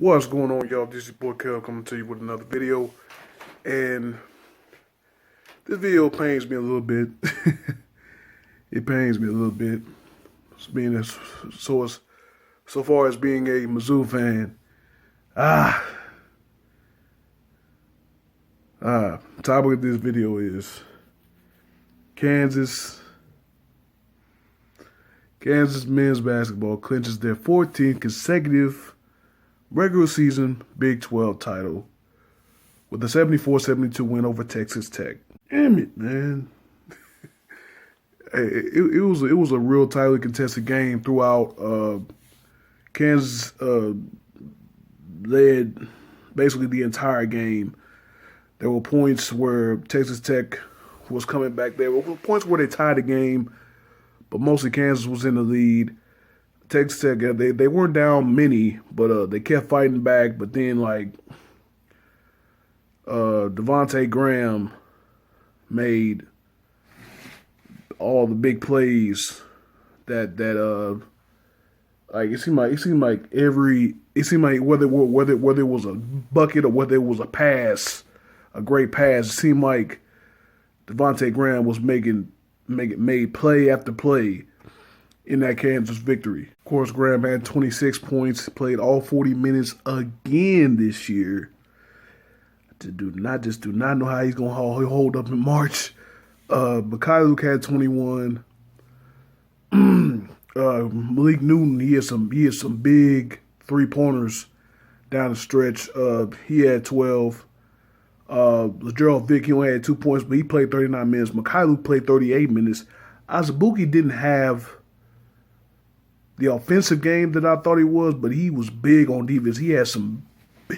What's going on, y'all? This is your boy Kel coming to you with another video. And this video pains me a little bit. It pains me a little bit. So far as being a MIZZOU fan. Topic of this video is Kansas men's basketball clinches their 14th consecutive regular season Big 12 title with a 74-72 win over Texas Tech. Damn it, man. It was a real tightly contested game throughout. Kansas led basically the entire game. There were points where Texas Tech was coming back. There were points where they tied the game, but mostly Kansas was in the lead. Texas Tech, they weren't down many, but they kept fighting back. But then, like, Devontae Graham made all the big plays that like it seemed like whether it was a bucket or whether it was a pass, a great pass, it seemed like Devontae Graham was made play after play in that Kansas victory. Of course, Graham had 26 points, played all 40 minutes again this year. I do not know how he's going to hold up in March. Luke had 21. Malik Newton, he had some big three-pointers down the stretch. He had 12. Gerald Vick, he only had 2 points, but he played 39 minutes. Luke played 38 minutes. Azubuike didn't have the offensive game that I thought he was, but he was big on defense. He had some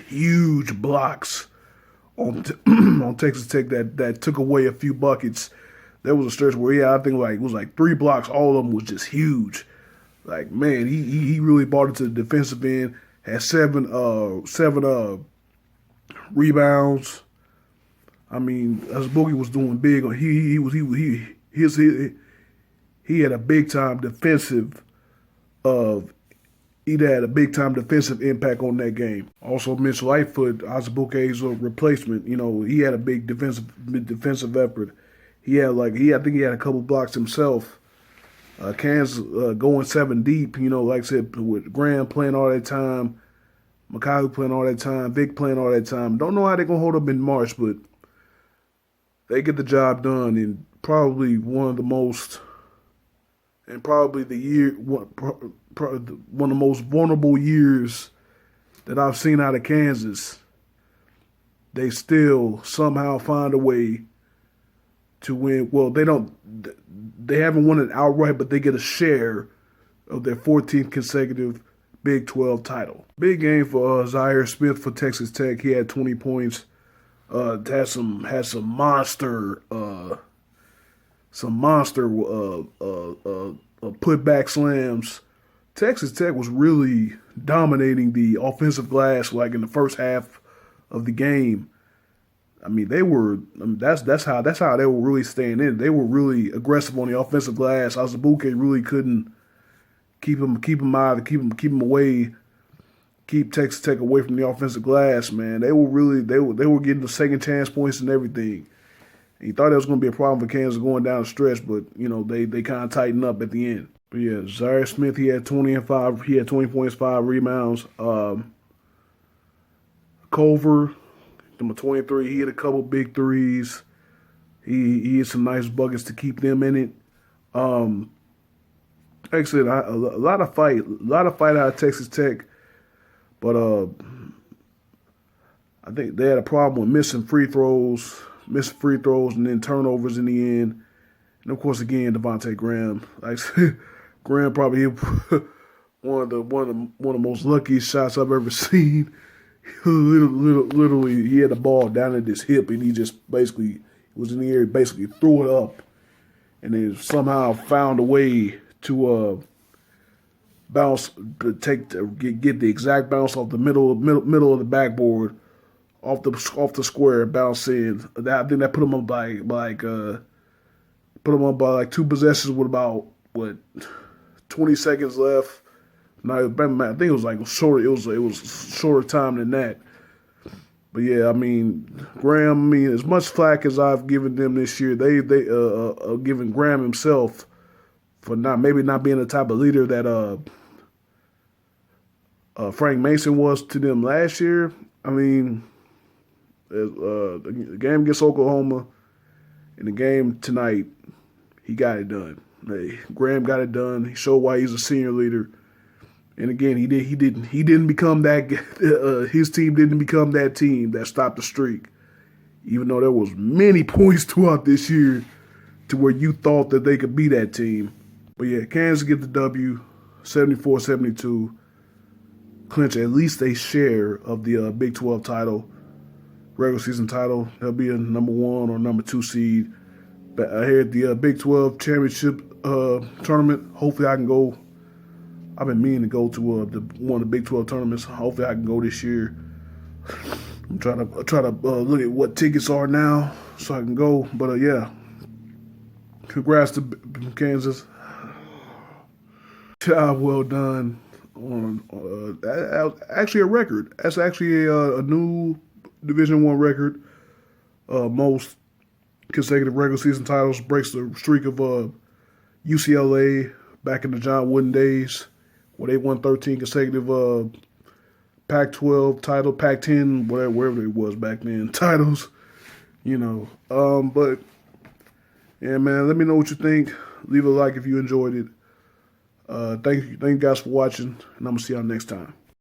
huge blocks on Texas Tech that took away a few buckets. There was a stretch where, I think it was like 3 blocks. All of them was just huge. Like, man, he really brought it to the defensive end. Had seven rebounds. I mean, Azubuike was doing big. He had a big time defensive. He had a big time defensive impact on that game. Also, Mitch Lightfoot, Azubuike's replacement. He had a big defensive effort. I think he had a couple blocks himself. Kansas going 7 deep. Like I said, with Graham playing all that time, Luke playing all that time, Vic playing all that time. Don't know how they're gonna hold up in March, but they get the job done in probably one of the most. And probably one of the most vulnerable years that I've seen out of Kansas. They still somehow find a way to win. Well, they haven't won it outright, but they get a share of their 14th consecutive Big 12 title. Big game for Zaire Smith for Texas Tech. He had 20 points. Had some monster. Putback slams. Texas Tech was really dominating the offensive glass, like in the first half of the game. I mean, that's how they were really staying in. They were really aggressive on the offensive glass. Azubuike really couldn't keep him away, keep Texas Tech away from the offensive glass. Man, they were getting the second chance points and everything. He thought that was going to be a problem for Kansas going down the stretch, but, they kind of tightened up at the end. But, yeah, Zaire Smith, he had 20 and 5. He had 20 points, 5 rebounds. Culver, number 23, he hit a couple big threes. He hit some nice buckets to keep them in it. Like I said, a lot of fight out of Texas Tech, but I think they had a problem with missing free throws, and then turnovers in the end. And of course, again, Devontae Graham. Like Graham probably hit one of the most luckiest shots I've ever seen. Literally, he had the ball down at his hip, and he just basically was in the air, basically threw it up, and then somehow found a way to bounce, get the exact bounce off the middle of the backboard. Off the square, bounce in. I think that put him up by like 2 possessions with about 20 seconds left. No, I think it was like short. It was shorter time than that. But yeah, I mean, Graham. I mean, as much flack as I've given them this year, they given Graham himself for maybe not being the type of leader that Frank Mason was to them last year. I mean, the game against Oklahoma and the game tonight, he got it done. Hey, Graham got it done. He showed why he's a senior leader. And again, he didn't become that. His team didn't become that team that stopped the streak. Even though there was many points throughout this year to where you thought that they could be that team. But yeah, Kansas get the W, 74-72. Clinch at least a share of the Big 12 title, regular season title. They'll be a number 1 or number 2 seed. But I heard the Big 12 championship tournament. Hopefully I can go. I've been meaning to go to one of the Big 12 tournaments. Hopefully I can go this year. I'm trying to look at what tickets are now so I can go. But yeah, congrats to Kansas. Job well done. On actually a record. That's actually a new Division I record. Most consecutive regular season titles, breaks the streak of UCLA back in the John Wooden days, where they won 13 consecutive Pac-12 title, Pac-10, wherever it was back then, titles. You know, but yeah, man. Let me know what you think. Leave a like if you enjoyed it. Thank you guys for watching, and I'm gonna see y'all next time.